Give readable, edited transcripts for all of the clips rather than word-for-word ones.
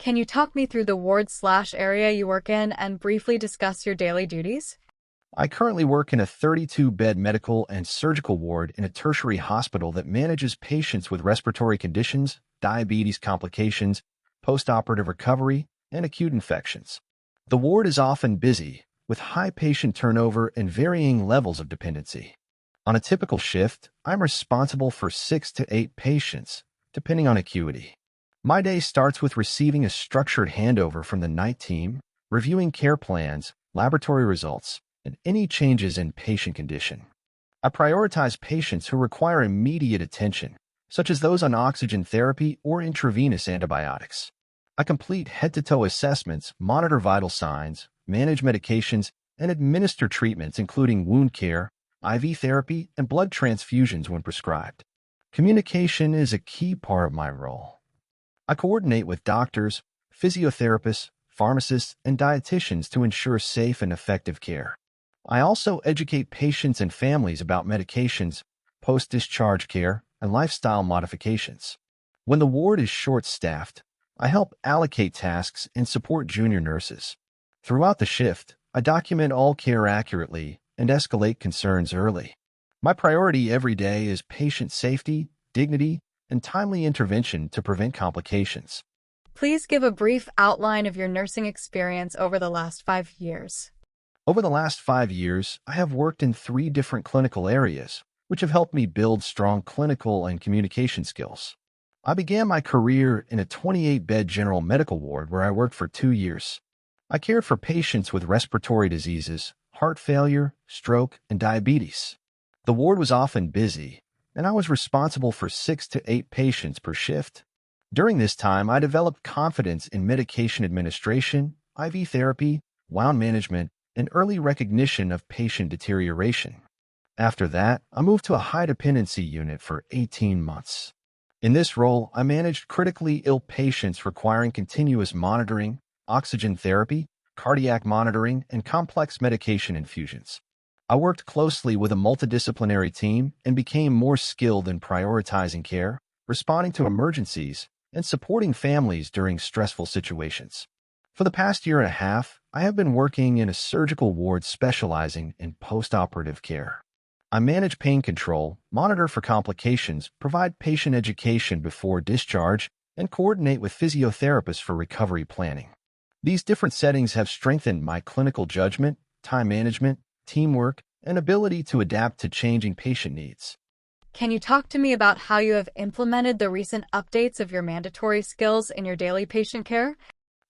Can you talk me through the ward/area you work in and briefly discuss your daily duties? I currently work in a 32-bed medical and surgical ward in a tertiary hospital that manages patients with respiratory conditions, diabetes complications, post-operative recovery, and acute infections. The ward is often busy, with high patient turnover and varying levels of dependency. On a typical shift, I'm responsible for 6 to 8 patients, depending on acuity. My day starts with receiving a structured handover from the night team, reviewing care plans, laboratory results, and any changes in patient condition. I prioritize patients who require immediate attention, such as those on oxygen therapy or intravenous antibiotics. I complete head-to-toe assessments, monitor vital signs, manage medications, and administer treatments including wound care, IV therapy, and blood transfusions when prescribed. Communication is a key part of my role. I coordinate with doctors, physiotherapists, pharmacists, and dietitians to ensure safe and effective care. I also educate patients and families about medications, post-discharge care, and lifestyle modifications. When the ward is short-staffed, I help allocate tasks and support junior nurses. Throughout the shift, I document all care accurately and escalate concerns early. My priority every day is patient safety, dignity, and timely intervention to prevent complications. Please give a brief outline of your nursing experience over the last 5 years. Over the last 5 years, I have worked in 3 different clinical areas, which have helped me build strong clinical and communication skills. I began my career in a 28-bed general medical ward where I worked for 2 years. I cared for patients with respiratory diseases, heart failure, stroke, and diabetes. The ward was often busy, and I was responsible for 6 to 8 patients per shift. During this time, I developed confidence in medication administration, IV therapy, wound management, and early recognition of patient deterioration. After that, I moved to a high-dependency unit for 18 months. In this role, I managed critically ill patients requiring continuous monitoring, oxygen therapy, cardiac monitoring, and complex medication infusions. I worked closely with a multidisciplinary team and became more skilled in prioritizing care, responding to emergencies, and supporting families during stressful situations. For the past year and a half, I have been working in a surgical ward specializing in post-operative care. I manage pain control, monitor for complications, provide patient education before discharge, and coordinate with physiotherapists for recovery planning. These different settings have strengthened my clinical judgment, time management, teamwork, and ability to adapt to changing patient needs. Can you talk to me about how you have implemented the recent updates of your mandatory skills in your daily patient care?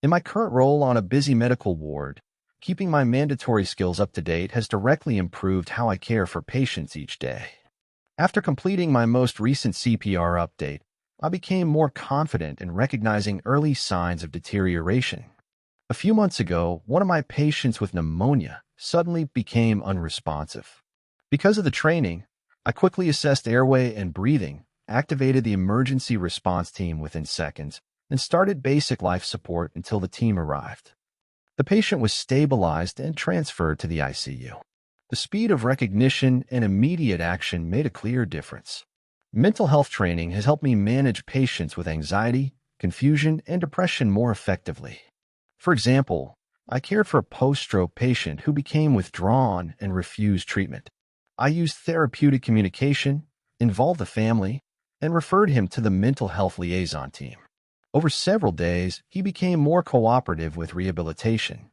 In my current role on a busy medical ward, keeping my mandatory skills up to date has directly improved how I care for patients each day. After completing my most recent CPR update, I became more confident in recognizing early signs of deterioration. A few months ago, one of my patients with pneumonia suddenly became unresponsive. Because of the training, I quickly assessed airway and breathing, activated the emergency response team within seconds, and started basic life support until the team arrived. The patient was stabilized and transferred to the ICU. The speed of recognition and immediate action made a clear difference. Mental health training has helped me manage patients with anxiety, confusion, and depression more effectively. For example, I cared for a post-stroke patient who became withdrawn and refused treatment. I used therapeutic communication, involved the family, and referred him to the mental health liaison team. Over several days, he became more cooperative with rehabilitation.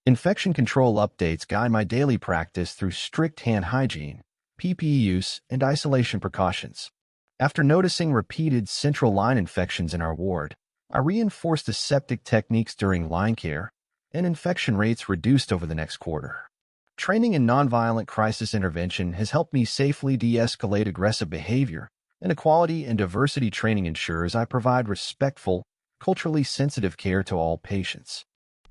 Infection control updates guide my daily practice through strict hand hygiene, PPE use, and isolation precautions. After noticing repeated central line infections in our ward, I reinforced aseptic techniques during line care, and infection rates reduced over the next quarter. Training in nonviolent crisis intervention has helped me safely de-escalate aggressive behavior, and equality and diversity training ensures I provide respectful, culturally sensitive care to all patients.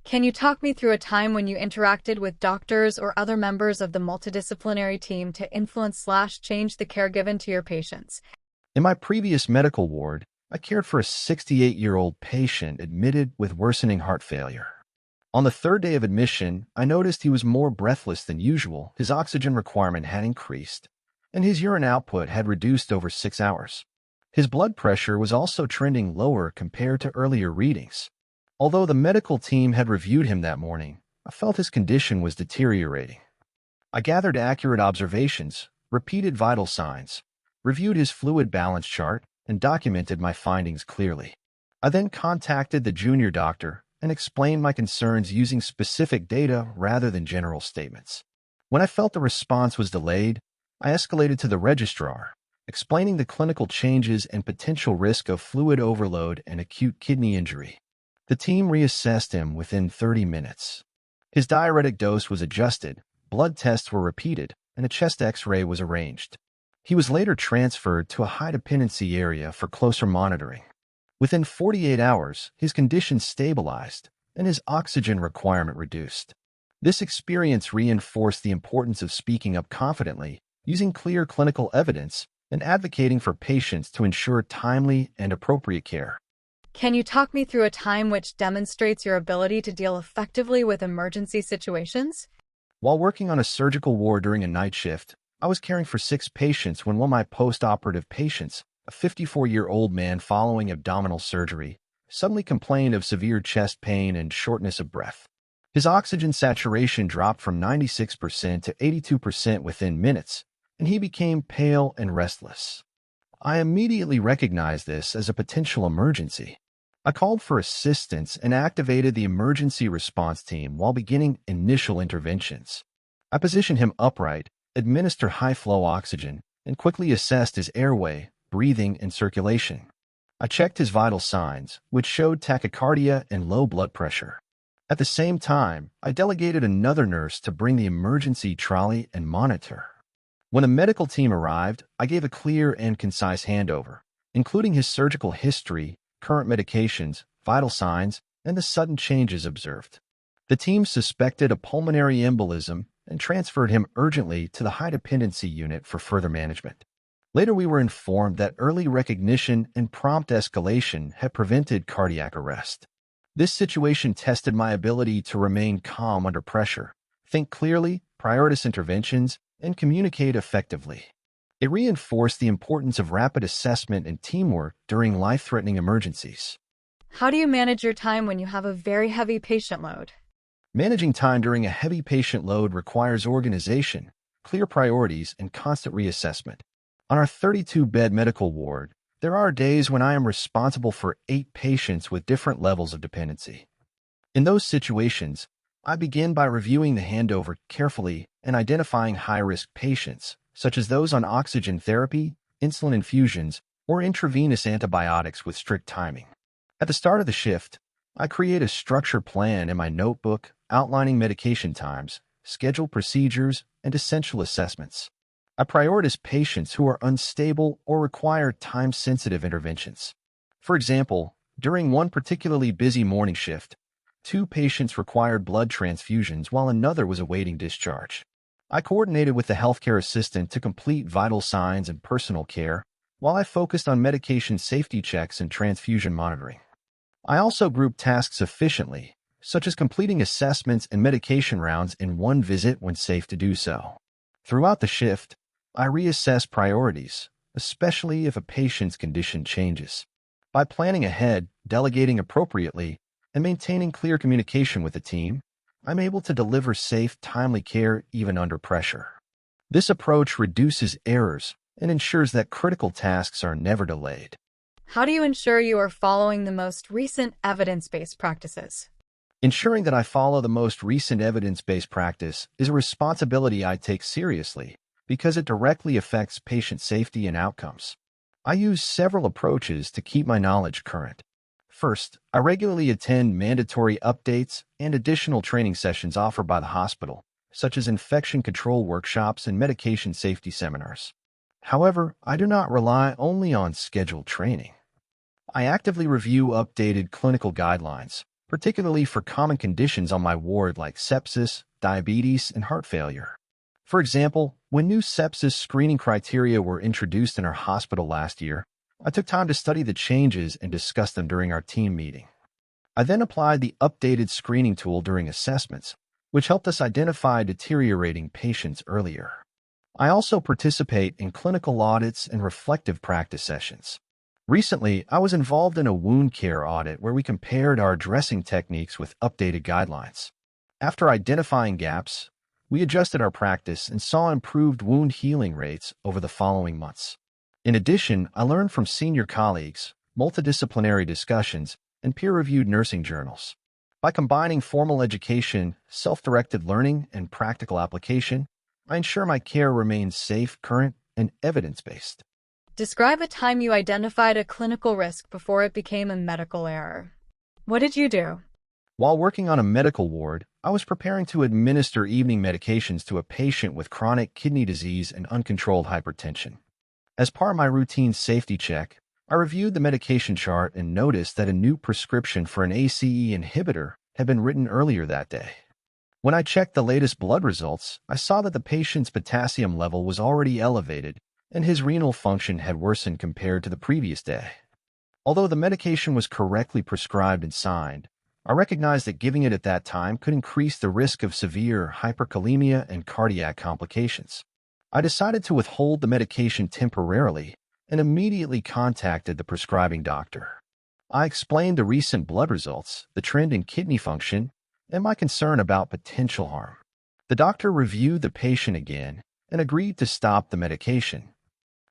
Can you talk me through a time when you interacted with doctors or other members of the multidisciplinary team to influence/change the care given to your patients? In my previous medical ward, I cared for a 68-year-old patient admitted with worsening heart failure. On the 3rd day of admission, I noticed he was more breathless than usual, his oxygen requirement had increased, and his urine output had reduced over 6 hours. His blood pressure was also trending lower compared to earlier readings. Although the medical team had reviewed him that morning, I felt his condition was deteriorating. I gathered accurate observations, repeated vital signs, reviewed his fluid balance chart, and documented my findings clearly. I then contacted the junior doctor and explained my concerns using specific data rather than general statements. When I felt the response was delayed, I escalated to the registrar, explaining the clinical changes and potential risk of fluid overload and acute kidney injury. The team reassessed him within 30 minutes. His diuretic dose was adjusted, blood tests were repeated, and a chest X-ray was arranged. He was later transferred to a high-dependency area for closer monitoring. Within 48 hours, his condition stabilized, and his oxygen requirement reduced. This experience reinforced the importance of speaking up confidently, using clear clinical evidence, and advocating for patients to ensure timely and appropriate care. Can you talk me through a time which demonstrates your ability to deal effectively with emergency situations? While working on a surgical ward during a night shift, I was caring for 6 patients when one of my post-operative patients, a 54-year-old man following abdominal surgery, suddenly complained of severe chest pain and shortness of breath. His oxygen saturation dropped from 96% to 82% within minutes, and he became pale and restless. I immediately recognized this as a potential emergency. I called for assistance and activated the emergency response team while beginning initial interventions. I positioned him upright, administered high-flow oxygen, and quickly assessed his airway, breathing, and circulation. I checked his vital signs, which showed tachycardia and low blood pressure. At the same time, I delegated another nurse to bring the emergency trolley and monitor. When the medical team arrived, I gave a clear and concise handover, including his surgical history, current medications, vital signs, and the sudden changes observed. The team suspected a pulmonary embolism and transferred him urgently to the high-dependency unit for further management. Later, we were informed that early recognition and prompt escalation had prevented cardiac arrest. This situation tested my ability to remain calm under pressure, think clearly, prioritize interventions, and communicate effectively. It reinforced the importance of rapid assessment and teamwork during life-threatening emergencies. How do you manage your time when you have a very heavy patient load? Managing time during a heavy patient load requires organization, clear priorities, and constant reassessment. On our 32-bed medical ward, there are days when I am responsible for 8 patients with different levels of dependency. In those situations, I begin by reviewing the handover carefully and identifying high-risk patients, such as those on oxygen therapy, insulin infusions, or intravenous antibiotics with strict timing. At the start of the shift, I create a structured plan in my notebook outlining medication times, scheduled procedures, and essential assessments. I prioritize patients who are unstable or require time-sensitive interventions. For example, during one particularly busy morning shift, 2 patients required blood transfusions while another was awaiting discharge. I coordinated with the healthcare assistant to complete vital signs and personal care, while I focused on medication safety checks and transfusion monitoring. I also grouped tasks efficiently, such as completing assessments and medication rounds in one visit when safe to do so. Throughout the shift, I reassess priorities, especially if a patient's condition changes. By planning ahead, delegating appropriately, and maintaining clear communication with the team, I'm able to deliver safe, timely care even under pressure. This approach reduces errors and ensures that critical tasks are never delayed. How do you ensure you are following the most recent evidence-based practices? Ensuring that I follow the most recent evidence-based practice is a responsibility I take seriously because it directly affects patient safety and outcomes. I use several approaches to keep my knowledge current. First, I regularly attend mandatory updates and additional training sessions offered by the hospital, such as infection control workshops and medication safety seminars. However, I do not rely only on scheduled training. I actively review updated clinical guidelines, particularly for common conditions on my ward like sepsis, diabetes, and heart failure. For example, when new sepsis screening criteria were introduced in our hospital last year, I took time to study the changes and discuss them during our team meeting. I then applied the updated screening tool during assessments, which helped us identify deteriorating patients earlier. I also participate in clinical audits and reflective practice sessions. Recently, I was involved in a wound care audit where we compared our dressing techniques with updated guidelines. After identifying gaps, we adjusted our practice and saw improved wound healing rates over the following months. In addition, I learned from senior colleagues, multidisciplinary discussions, and peer-reviewed nursing journals. By combining formal education, self-directed learning, and practical application, I ensure my care remains safe, current, and evidence-based. Describe a time you identified a clinical risk before it became a medical error. What did you do? While working on a medical ward, I was preparing to administer evening medications to a patient with chronic kidney disease and uncontrolled hypertension. As part of my routine safety check, I reviewed the medication chart and noticed that a new prescription for an ACE inhibitor had been written earlier that day. When I checked the latest blood results, I saw that the patient's potassium level was already elevated and his renal function had worsened compared to the previous day. Although the medication was correctly prescribed and signed, I recognized that giving it at that time could increase the risk of severe hyperkalemia and cardiac complications. I decided to withhold the medication temporarily and immediately contacted the prescribing doctor. I explained the recent blood results, the trend in kidney function, and my concern about potential harm. The doctor reviewed the patient again and agreed to stop the medication.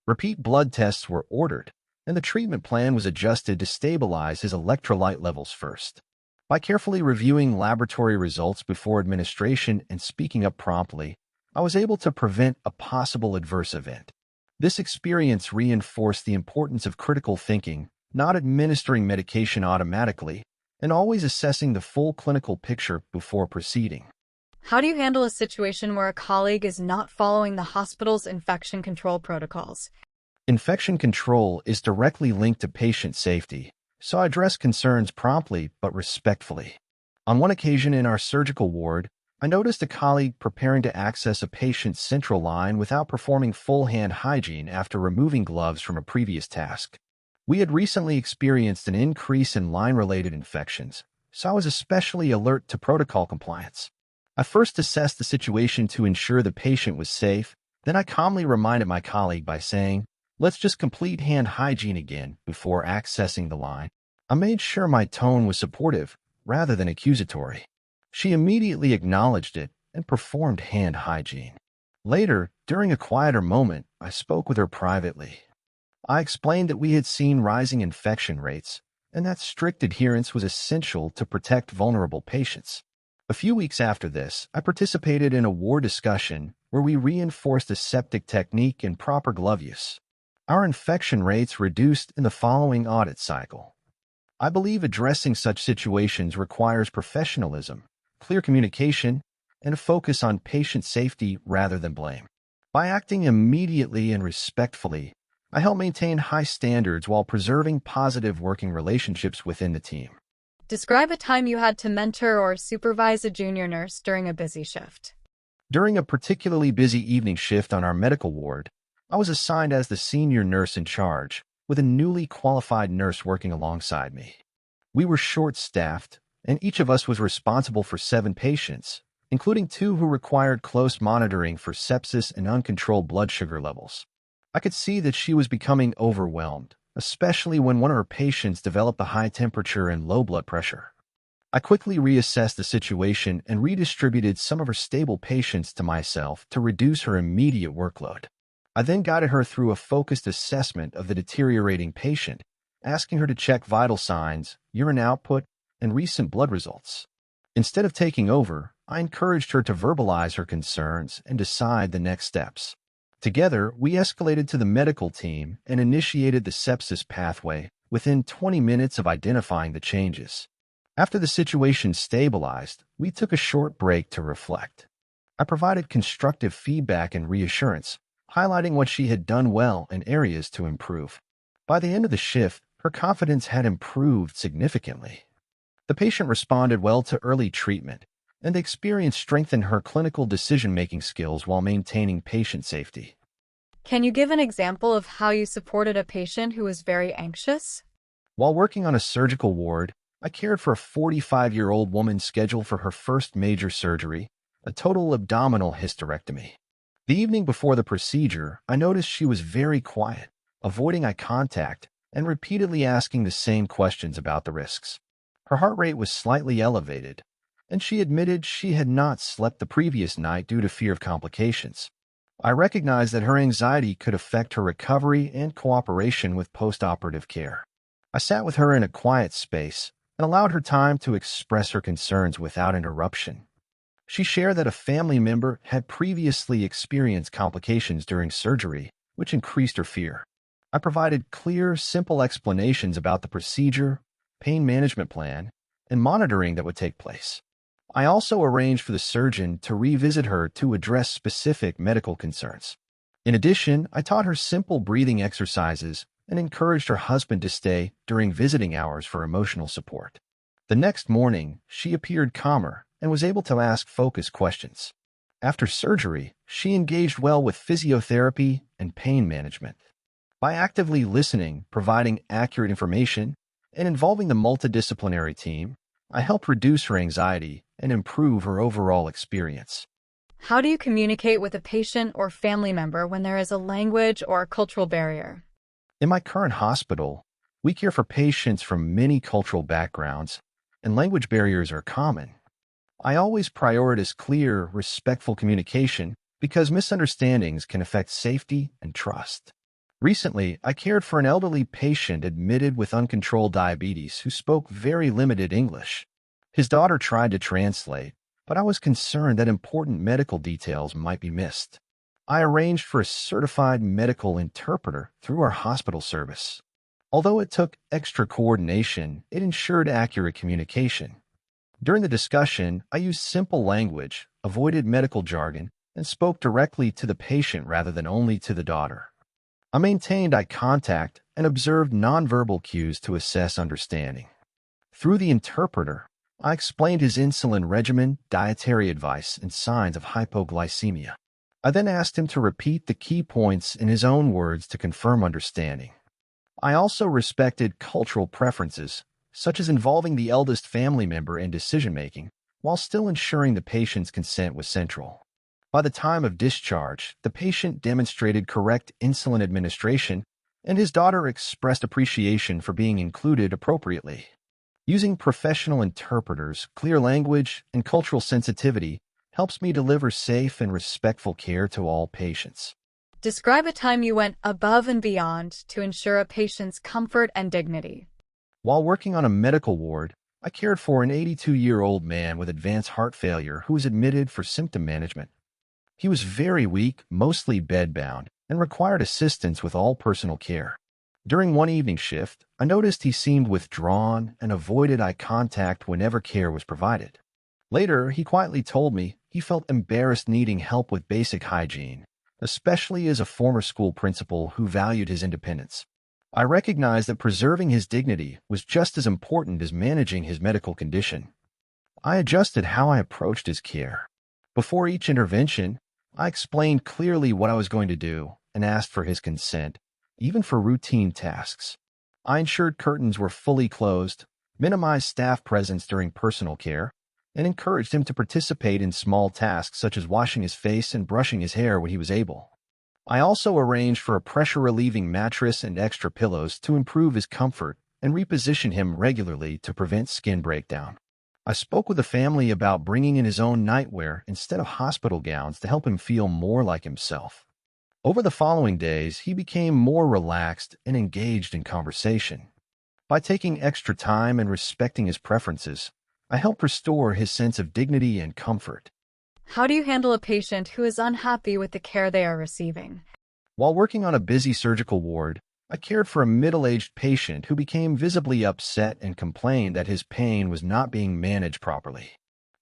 Repeat blood tests were ordered, and the treatment plan was adjusted to stabilize his electrolyte levels first. By carefully reviewing laboratory results before administration and speaking up promptly, I was able to prevent a possible adverse event. This experience reinforced the importance of critical thinking, not administering medication automatically, and always assessing the full clinical picture before proceeding. How do you handle a situation where a colleague is not following the hospital's infection control protocols? Infection control is directly linked to patient safety, so I address concerns promptly but respectfully. On one occasion in our surgical ward, I noticed a colleague preparing to access a patient's central line without performing full hand hygiene after removing gloves from a previous task. We had recently experienced an increase in line-related infections, so I was especially alert to protocol compliance. I first assessed the situation to ensure the patient was safe, then I calmly reminded my colleague by saying, "Let's just complete hand hygiene again before accessing the line." I made sure my tone was supportive rather than accusatory. She immediately acknowledged it and performed hand hygiene. Later, during a quieter moment, I spoke with her privately. I explained that we had seen rising infection rates and that strict adherence was essential to protect vulnerable patients. A few weeks after this, I participated in a ward discussion where we reinforced aseptic technique and proper glove use. Our infection rates reduced in the following audit cycle. I believe addressing such situations requires professionalism, clear communication, and a focus on patient safety rather than blame. By acting immediately and respectfully, I help maintain high standards while preserving positive working relationships within the team. Describe a time you had to mentor or supervise a junior nurse during a busy shift. During a particularly busy evening shift on our medical ward, I was assigned as the senior nurse in charge, with a newly qualified nurse working alongside me. We were short-staffed, and each of us was responsible for 7 patients, including 2 who required close monitoring for sepsis and uncontrolled blood sugar levels. I could see that she was becoming overwhelmed, especially when one of her patients developed a high temperature and low blood pressure. I quickly reassessed the situation and redistributed some of her stable patients to myself to reduce her immediate workload. I then guided her through a focused assessment of the deteriorating patient, asking her to check vital signs, urine output, and recent blood results. Instead of taking over, I encouraged her to verbalize her concerns and decide the next steps. Together, we escalated to the medical team and initiated the sepsis pathway within 20 minutes of identifying the changes. After the situation stabilized, we took a short break to reflect. I provided constructive feedback and reassurance, highlighting what she had done well and areas to improve. By the end of the shift, her confidence had improved significantly. The patient responded well to early treatment, and the experience strengthened her clinical decision-making skills while maintaining patient safety. Can you give an example of how you supported a patient who was very anxious? While working on a surgical ward, I cared for a 45-year-old woman scheduled for her first major surgery, a total abdominal hysterectomy. The evening before the procedure, I noticed she was very quiet, avoiding eye contact, and repeatedly asking the same questions about the risks. Her heart rate was slightly elevated, and she admitted she had not slept the previous night due to fear of complications. I recognized that her anxiety could affect her recovery and cooperation with post-operative care. I sat with her in a quiet space and allowed her time to express her concerns without interruption. She shared that a family member had previously experienced complications during surgery, which increased her fear. I provided clear, simple explanations about the procedure, pain management plan, and monitoring that would take place. I also arranged for the surgeon to revisit her to address specific medical concerns. In addition, I taught her simple breathing exercises and encouraged her husband to stay during visiting hours for emotional support. The next morning, she appeared calmer and was able to ask focused questions. After surgery, she engaged well with physiotherapy and pain management. By actively listening, providing accurate information, and involving the multidisciplinary team, I helped reduce her anxiety and improve her overall experience. How do you communicate with a patient or family member when there is a language or cultural barrier? In my current hospital, we care for patients from many cultural backgrounds, and language barriers are common. I always prioritize clear, respectful communication because misunderstandings can affect safety and trust. Recently, I cared for an elderly patient admitted with uncontrolled diabetes who spoke very limited English. His daughter tried to translate, but I was concerned that important medical details might be missed. I arranged for a certified medical interpreter through our hospital service. Although it took extra coordination, it ensured accurate communication. During the discussion, I used simple language, avoided medical jargon, and spoke directly to the patient rather than only to the daughter. I maintained eye contact and observed nonverbal cues to assess understanding. Through the interpreter, I explained his insulin regimen, dietary advice, and signs of hypoglycemia. I then asked him to repeat the key points in his own words to confirm understanding. I also respected cultural preferences, such as involving the eldest family member in decision-making, while still ensuring the patient's consent was central. By the time of discharge, the patient demonstrated correct insulin administration, and his daughter expressed appreciation for being included appropriately. Using professional interpreters, clear language, and cultural sensitivity helps me deliver safe and respectful care to all patients. Describe a time you went above and beyond to ensure a patient's comfort and dignity. While working on a medical ward, I cared for an 82-year-old man with advanced heart failure who was admitted for symptom management. He was very weak, mostly bedbound, and required assistance with all personal care. During one evening shift, I noticed he seemed withdrawn and avoided eye contact whenever care was provided. Later, he quietly told me he felt embarrassed needing help with basic hygiene, especially as a former school principal who valued his independence. I recognized that preserving his dignity was just as important as managing his medical condition. I adjusted how I approached his care. Before each intervention, I explained clearly what I was going to do and asked for his consent, even for routine tasks. I ensured curtains were fully closed, minimized staff presence during personal care, and encouraged him to participate in small tasks such as washing his face and brushing his hair when he was able. I also arranged for a pressure-relieving mattress and extra pillows to improve his comfort and reposition him regularly to prevent skin breakdown. I spoke with the family about bringing in his own nightwear instead of hospital gowns to help him feel more like himself. Over the following days, he became more relaxed and engaged in conversation. By taking extra time and respecting his preferences, I helped restore his sense of dignity and comfort. How do you handle a patient who is unhappy with the care they are receiving? While working on a busy surgical ward, I cared for a middle-aged patient who became visibly upset and complained that his pain was not being managed properly.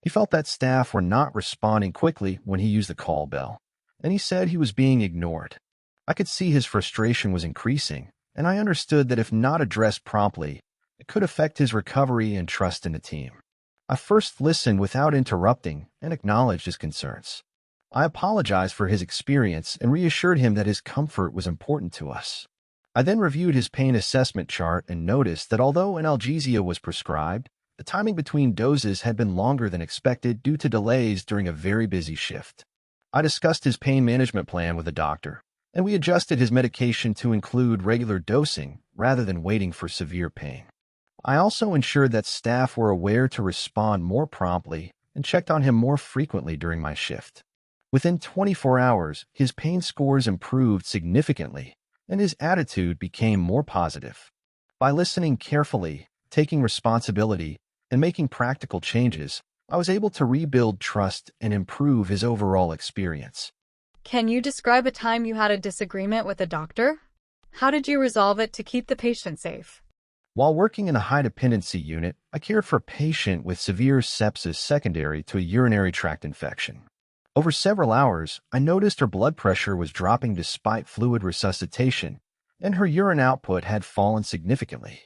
He felt that staff were not responding quickly when he used the call bell, and he said he was being ignored. I could see his frustration was increasing, and I understood that if not addressed promptly, it could affect his recovery and trust in the team. I first listened without interrupting and acknowledged his concerns. I apologized for his experience and reassured him that his comfort was important to us. I then reviewed his pain assessment chart and noticed that although analgesia was prescribed, the timing between doses had been longer than expected due to delays during a very busy shift. I discussed his pain management plan with the doctor, and we adjusted his medication to include regular dosing rather than waiting for severe pain. I also ensured that staff were aware to respond more promptly and checked on him more frequently during my shift. Within 24 hours, his pain scores improved significantly, and his attitude became more positive. By listening carefully, taking responsibility, and making practical changes, I was able to rebuild trust and improve his overall experience. Can you describe a time you had a disagreement with a doctor? How did you resolve it to keep the patient safe? While working in a high-dependency unit, I cared for a patient with severe sepsis secondary to a urinary tract infection. Over several hours, I noticed her blood pressure was dropping despite fluid resuscitation, and her urine output had fallen significantly.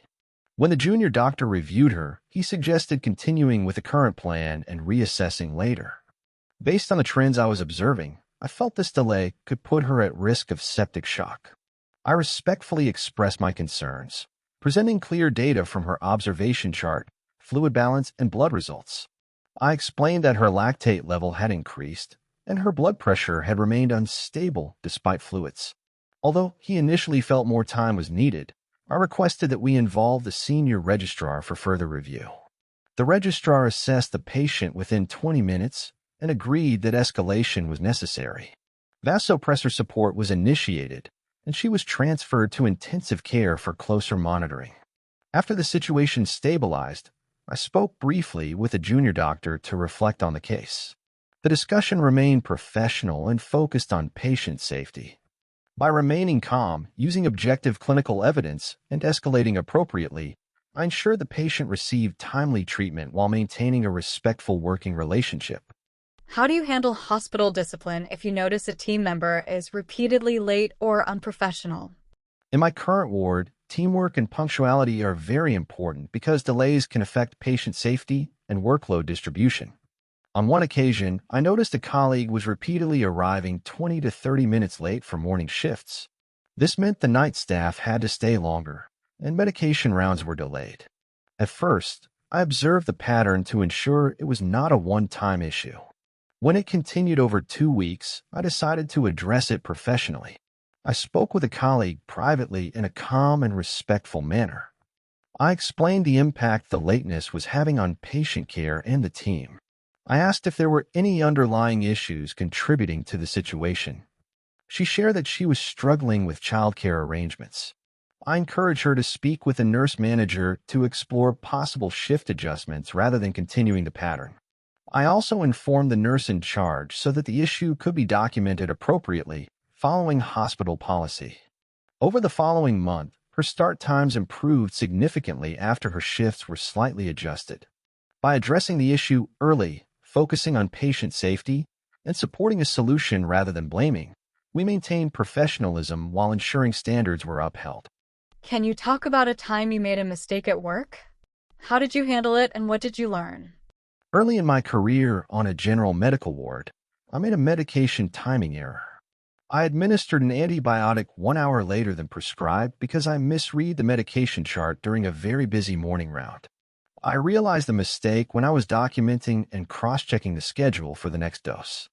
When the junior doctor reviewed her, he suggested continuing with the current plan and reassessing later. Based on the trends I was observing, I felt this delay could put her at risk of septic shock. I respectfully expressed my concerns, presenting clear data from her observation chart, fluid balance, and blood results. I explained that her lactate level had increased, and her blood pressure had remained unstable despite fluids. Although he initially felt more time was needed, I requested that we involve the senior registrar for further review. The registrar assessed the patient within 20 minutes and agreed that escalation was necessary. Vasopressor support was initiated, and she was transferred to intensive care for closer monitoring. After the situation stabilized, I spoke briefly with a junior doctor to reflect on the case. The discussion remained professional and focused on patient safety. By remaining calm, using objective clinical evidence, and escalating appropriately, I ensured the patient received timely treatment while maintaining a respectful working relationship. How do you handle hospital discipline if you notice a team member is repeatedly late or unprofessional? In my current ward, teamwork and punctuality are very important because delays can affect patient safety and workload distribution. On one occasion, I noticed a colleague was repeatedly arriving 20 to 30 minutes late for morning shifts. This meant the night staff had to stay longer, and medication rounds were delayed. At first, I observed the pattern to ensure it was not a one-time issue. When it continued over 2 weeks, I decided to address it professionally. I spoke with a colleague privately in a calm and respectful manner. I explained the impact the lateness was having on patient care and the team. I asked if there were any underlying issues contributing to the situation. She shared that she was struggling with childcare arrangements. I encouraged her to speak with a nurse manager to explore possible shift adjustments rather than continuing the pattern. I also informed the nurse in charge so that the issue could be documented appropriately, following hospital policy. Over the following month, her start times improved significantly after her shifts were slightly adjusted. By addressing the issue early, focusing on patient safety, and supporting a solution rather than blaming, we maintained professionalism while ensuring standards were upheld. Can you talk about a time you made a mistake at work? How did you handle it and what did you learn? Early in my career on a general medical ward, I made a medication timing error. I administered an antibiotic 1 hour later than prescribed because I misread the medication chart during a very busy morning round. I realized the mistake when I was documenting and cross-checking the schedule for the next dose.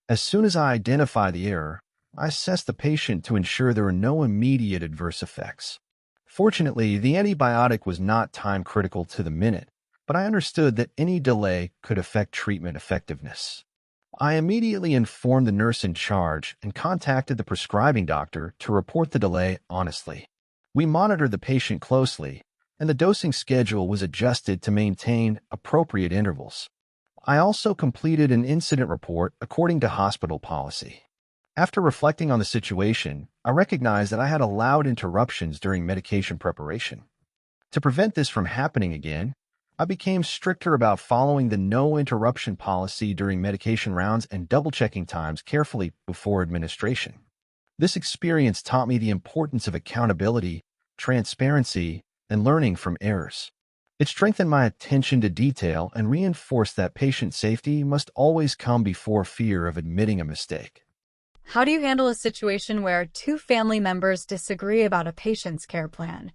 As soon as I identified the error, I assessed the patient to ensure there were no immediate adverse effects. Fortunately, the antibiotic was not time-critical to the minute, but I understood that any delay could affect treatment effectiveness. I immediately informed the nurse in charge and contacted the prescribing doctor to report the delay honestly. We monitored the patient closely, and the dosing schedule was adjusted to maintain appropriate intervals. I also completed an incident report according to hospital policy. After reflecting on the situation, I recognized that I had allowed interruptions during medication preparation. To prevent this from happening again, I became stricter about following the no interruption policy during medication rounds and double-checking times carefully before administration. This experience taught me the importance of accountability, transparency, and learning from errors. It strengthened my attention to detail and reinforced that patient safety must always come before fear of admitting a mistake. How do you handle a situation where two family members disagree about a patient's care plan?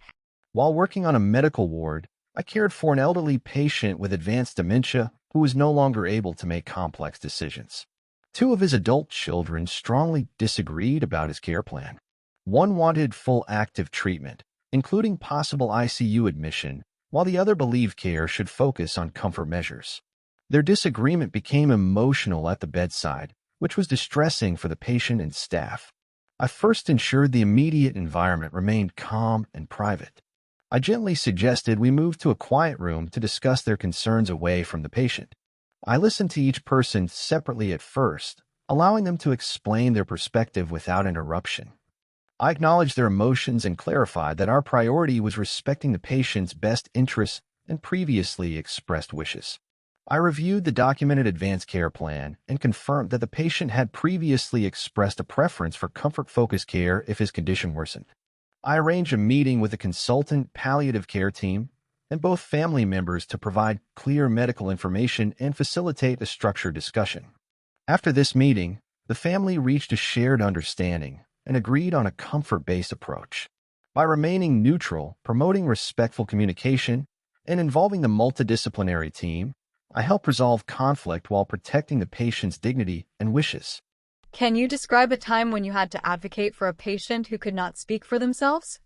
While working on a medical ward, I cared for an elderly patient with advanced dementia who was no longer able to make complex decisions. Two of his adult children strongly disagreed about his care plan. One wanted full active treatment, including possible ICU admission, while the other believed care should focus on comfort measures. Their disagreement became emotional at the bedside, which was distressing for the patient and staff. I first ensured the immediate environment remained calm and private. I gently suggested we move to a quiet room to discuss their concerns away from the patient. I listened to each person separately at first, allowing them to explain their perspective without interruption. I acknowledged their emotions and clarified that our priority was respecting the patient's best interests and previously expressed wishes. I reviewed the documented advanced care plan and confirmed that the patient had previously expressed a preference for comfort-focused care if his condition worsened. I arranged a meeting with a consultant palliative care team and both family members to provide clear medical information and facilitate a structured discussion. After this meeting, the family reached a shared understanding and agreed on a comfort-based approach. By remaining neutral, promoting respectful communication, and involving the multidisciplinary team, I help resolve conflict while protecting the patient's dignity and wishes. Can you describe a time when you had to advocate for a patient who could not speak for themselves?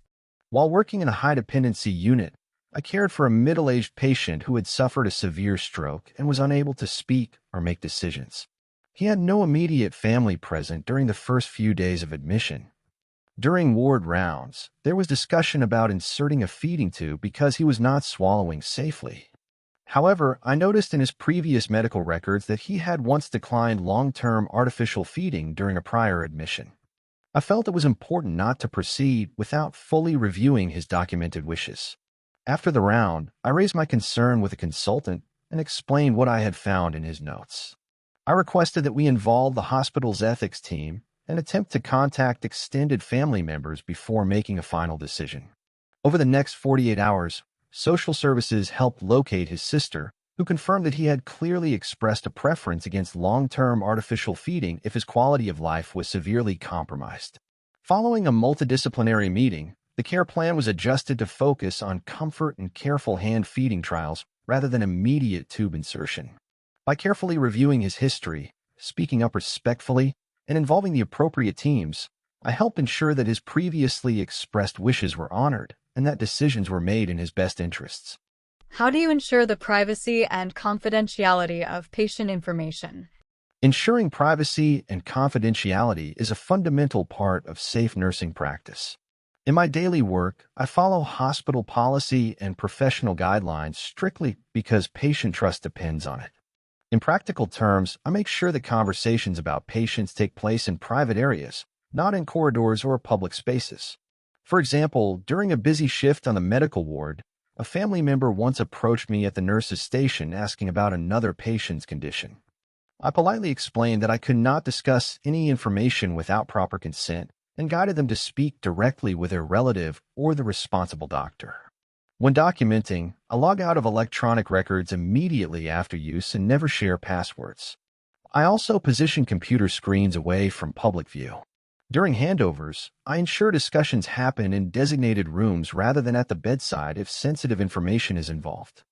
While working in a high-dependency unit, I cared for a middle-aged patient who had suffered a severe stroke and was unable to speak or make decisions. He had no immediate family present during the first few days of admission. During ward rounds, there was discussion about inserting a feeding tube because he was not swallowing safely. However, I noticed in his previous medical records that he had once declined long-term artificial feeding during a prior admission. I felt it was important not to proceed without fully reviewing his documented wishes. After the round, I raised my concern with a consultant and explained what I had found in his notes. I requested that we involve the hospital's ethics team and attempt to contact extended family members before making a final decision. Over the next 48 hours, social services helped locate his sister, who confirmed that he had clearly expressed a preference against long-term artificial feeding if his quality of life was severely compromised. Following a multidisciplinary meeting, the care plan was adjusted to focus on comfort and careful hand feeding trials rather than immediate tube insertion. By carefully reviewing his history, speaking up respectfully, and involving the appropriate teams, I helped ensure that his previously expressed wishes were honored and that decisions were made in his best interests. How do you ensure the privacy and confidentiality of patient information? Ensuring privacy and confidentiality is a fundamental part of safe nursing practice. In my daily work, I follow hospital policy and professional guidelines strictly because patient trust depends on it. In practical terms, I make sure that conversations about patients take place in private areas, not in corridors or public spaces. For example, during a busy shift on the medical ward, a family member once approached me at the nurse's station asking about another patient's condition. I politely explained that I could not discuss any information without proper consent and guided them to speak directly with their relative or the responsible doctor. When documenting, I log out of electronic records immediately after use and never share passwords. I also position computer screens away from public view. During handovers, I ensure discussions happen in designated rooms rather than at the bedside if sensitive information is involved.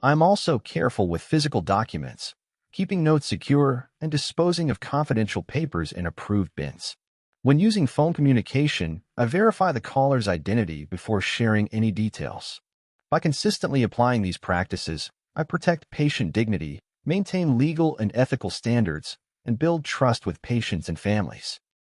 I am also careful with physical documents, keeping notes secure and disposing of confidential papers in approved bins. When using phone communication, I verify the caller's identity before sharing any details. By consistently applying these practices, I protect patient dignity, maintain legal and ethical standards, and build trust with patients and families.